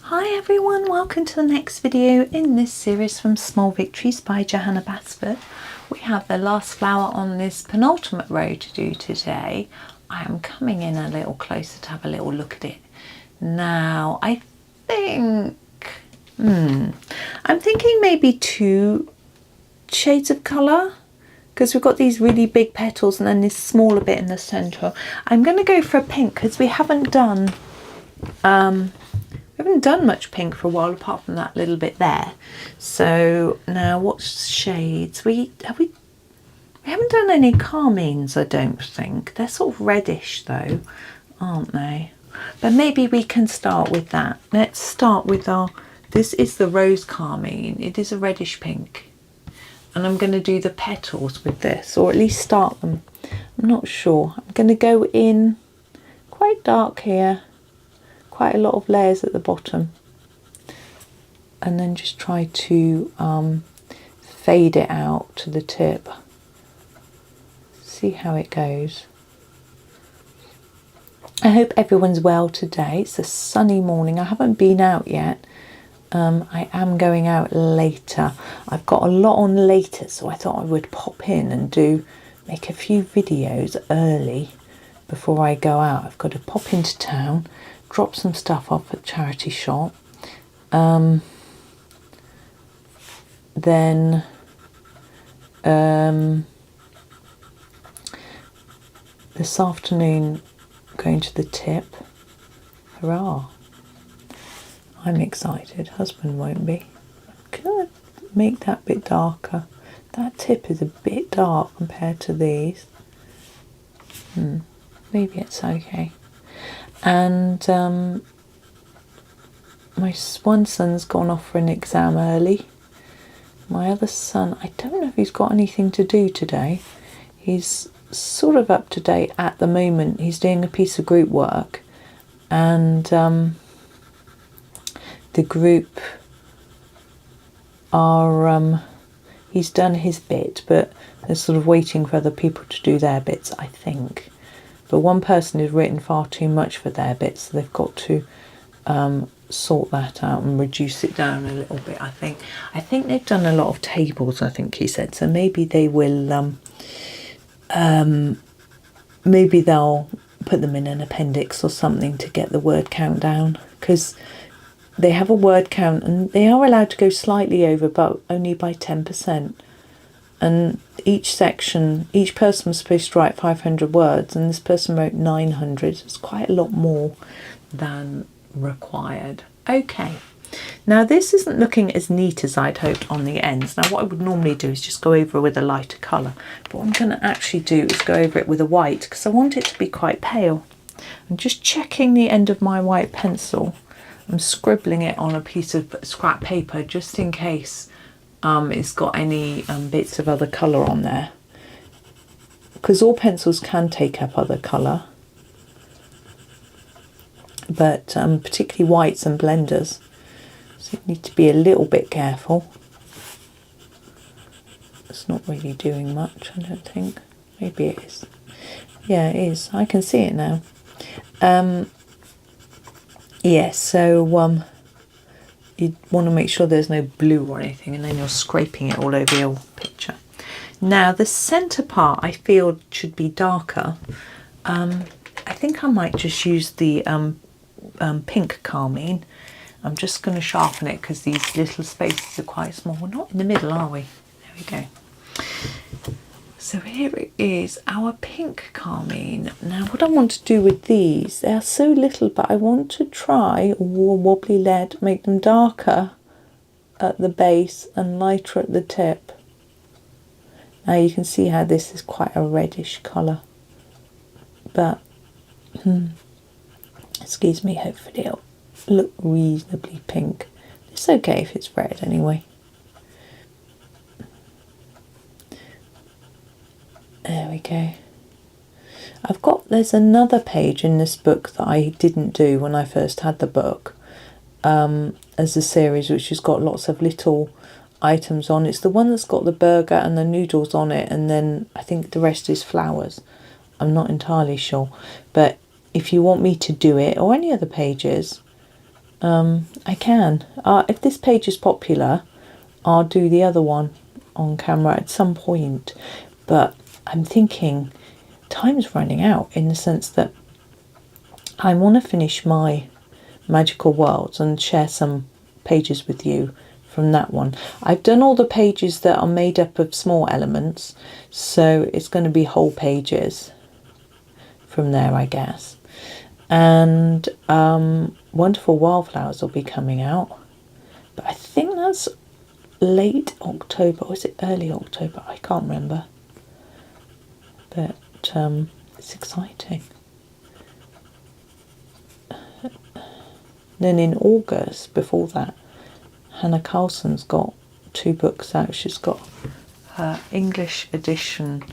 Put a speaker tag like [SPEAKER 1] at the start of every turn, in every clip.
[SPEAKER 1] Hi everyone, welcome to the next video in this series from Small Victories by Johanna Basford. We have the last flower on this penultimate row to do today. I am coming in a little closer to have a little look at it. Now I think, I'm thinking maybe 2 shades of colour, because we've got these really big petals and then this smaller bit in the centre. I'm going to go for a pink because we haven't done much pink for a while apart from that little bit there. So now what shades? We haven't done any carmines, I don't think. They're sort of reddish though, aren't they? But maybe we can start with that. Let's start with this is the rose carmine. It is a reddish pink. And I'm going to do the petals with this, or at least start them. I'm not sure. I'm going to go in quite dark here. Quite a lot of layers at the bottom, and then just try to fade it out to the tip. See how it goes. I hope everyone's well today. It's a sunny morning. I haven't been out yet. I am going out later. I've got a lot on later, so I thought I would pop in and make a few videos early before I go out. I've got to pop into town, drop some stuff off at charity shop, then this afternoon going to the tip. Hurrah! I'm excited. Husband won't be. Can I make that bit darker? That tip is a bit dark compared to these. Maybe it's okay. And my one son's gone off for an exam early. My other son, I don't know if he's got anything to do today. He's sort of up to date at the moment. He's doing a piece of group work, and the group are he's done his bit, but they're sort of waiting for other people to do their bits, I think. But one person has written far too much for their bits, so they've got to sort that out and reduce it down a little bit, I think. I think they've done a lot of tables, I think he said, so maybe they will, maybe they'll put them in an appendix or something to get the word count down, because they have a word count and they are allowed to go slightly over, but only by 10%. And each section, each person was supposed to write 500 words, and this person wrote 900. It's quite a lot more than required. Okay, now this isn't looking as neat as I'd hoped on the ends. Now what I would normally do is just go over it with a lighter colour, but what I'm going to actually do is go over it with a white, because I want it to be quite pale. I'm just checking the end of my white pencil. I'm scribbling it on a piece of scrap paper just in case it's got any bits of other colour on there, because all pencils can take up other colour, but particularly whites and blenders, so you need to be a little bit careful. It's not really doing much, I don't think. Maybe it is. Yeah, it is. I can see it now. Yeah, so you want to make sure there's no blue or anything, and then you're scraping it all over your picture. Now the centre part I feel should be darker. I think I might just use the pink carmine. I'm just going to sharpen it because these little spaces are quite small. We're not in the middle, are we? There we go. So here it is, our pink carmine. Now what I want to do with these, they are so little, but I want to try wobbly lead, make them darker at the base and lighter at the tip. Now you can see how this is quite a reddish colour, but excuse me, hopefully it'll look reasonably pink. It's okay if it's red anyway. There we go. There's another page in this book that I didn't do when I first had the book as a series, which has got lots of little items on. It's the one that's got the burger and the noodles on it, and then I think the rest is flowers. I'm not entirely sure, but if you want me to do it, or any other pages, I can. If this page is popular, I'll do the other one on camera at some point. But I'm thinking time's running out, in the sense that I want to finish my Magical Worlds and share some pages with you from that one. I've done all the pages that are made up of small elements, so it's going to be whole pages from there, I guess. And Wonderful Wildflowers will be coming out, but I think that's late October, or is it early October? I can't remember, but it's exciting. Then in August, before that, Hannah Carlson's got 2 books out. She's got her English edition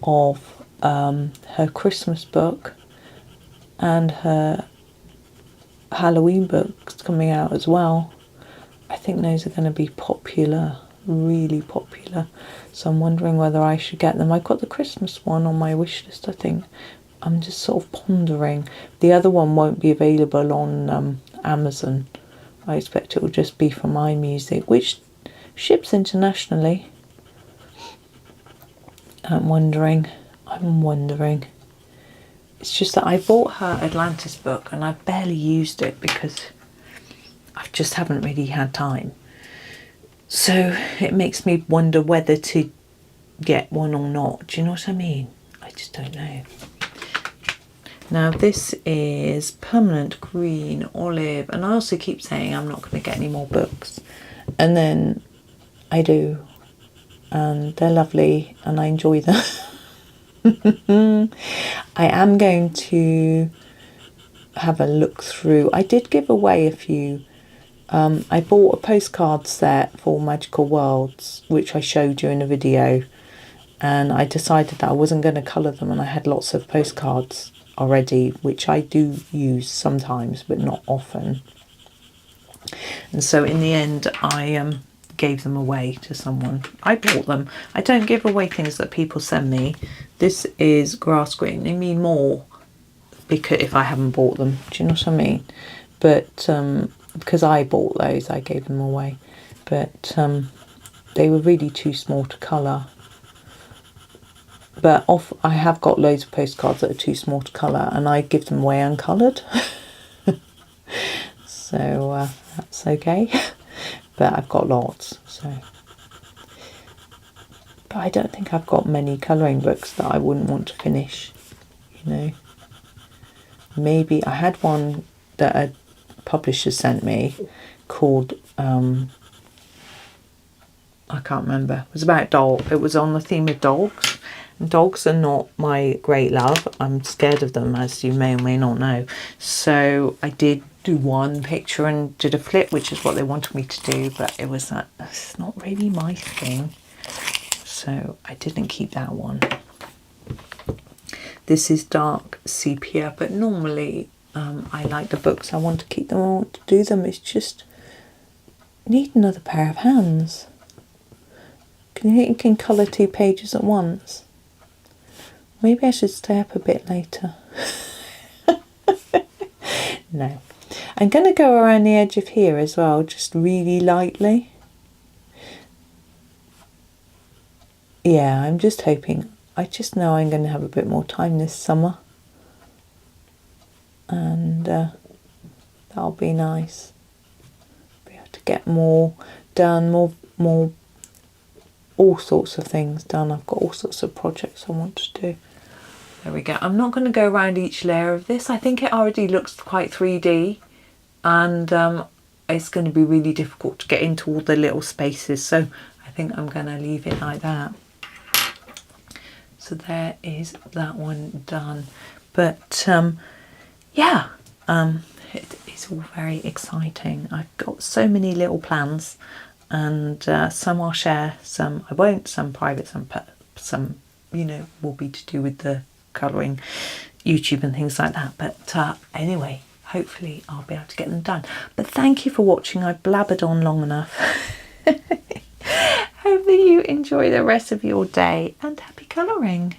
[SPEAKER 1] of her Christmas book and her Halloween books coming out as well. I think those are going to be popular, really popular. So I'm wondering whether I should get them. I've got the Christmas one on my wish list, I think. I'm just sort of pondering. The other one won't be available on Amazon. I expect it will just be for my music, which ships internationally. I'm wondering. It's just that I bought her Atlantis book and I've barely used it because I just haven't really had time. So it makes me wonder whether to get one or not. Do you know what I mean? I just don't know. Now this is Permanent Green Olive, and I also keep saying I'm not going to get any more books, and then I do, and they're lovely and I enjoy them. I am going to have a look through. I did give away a few. I bought a postcard set for Magical Worlds, which I showed you in a video, and I decided that I wasn't going to colour them, and I had lots of postcards already, which I do use sometimes but not often, and so in the end I gave them away to someone. I bought them. I don't give away things that people send me. This is grass green. They mean more because if I haven't bought them, do you know what I mean? But because I bought those, I gave them away, but they were really too small to colour. But I have got loads of postcards that are too small to colour, and I give them away uncoloured. So that's okay. But I've got lots, so. But I don't think I've got many colouring books that I wouldn't want to finish, you know. Maybe I had one that a publisher sent me called, I can't remember. It was about it was on the theme of dogs. Dogs are not my great love. I'm scared of them, as you may or may not know. So I did do one picture and did a flip, which is what they wanted me to do, but it was that's not really my thing. So I didn't keep that one. This is dark sepia, but normally I like the books. I want to keep them. I want to do them. It's just need another pair of hands. You can colour 2 pages at once. Maybe I should stay up a bit later. No. I'm going to go around the edge of here as well, just really lightly. Yeah, I'm just hoping. I just know I'm going to have a bit more time this summer. And that'll be nice. Be able to get more done, more all sorts of things done. I've got all sorts of projects I want to do. There we go. I'm not going to go around each layer of this. I think it already looks quite 3D, and it's going to be really difficult to get into all the little spaces, so I think I'm going to leave it like that. So there is that one done. But yeah, it is all very exciting. I've got so many little plans, and some I'll share, some I won't, some private, some you know, will be to do with the colouring, YouTube and things like that. But anyway, hopefully I'll be able to get them done. But thank you for watching. I've blabbered on long enough. Hope that you enjoy the rest of your day, and happy colouring.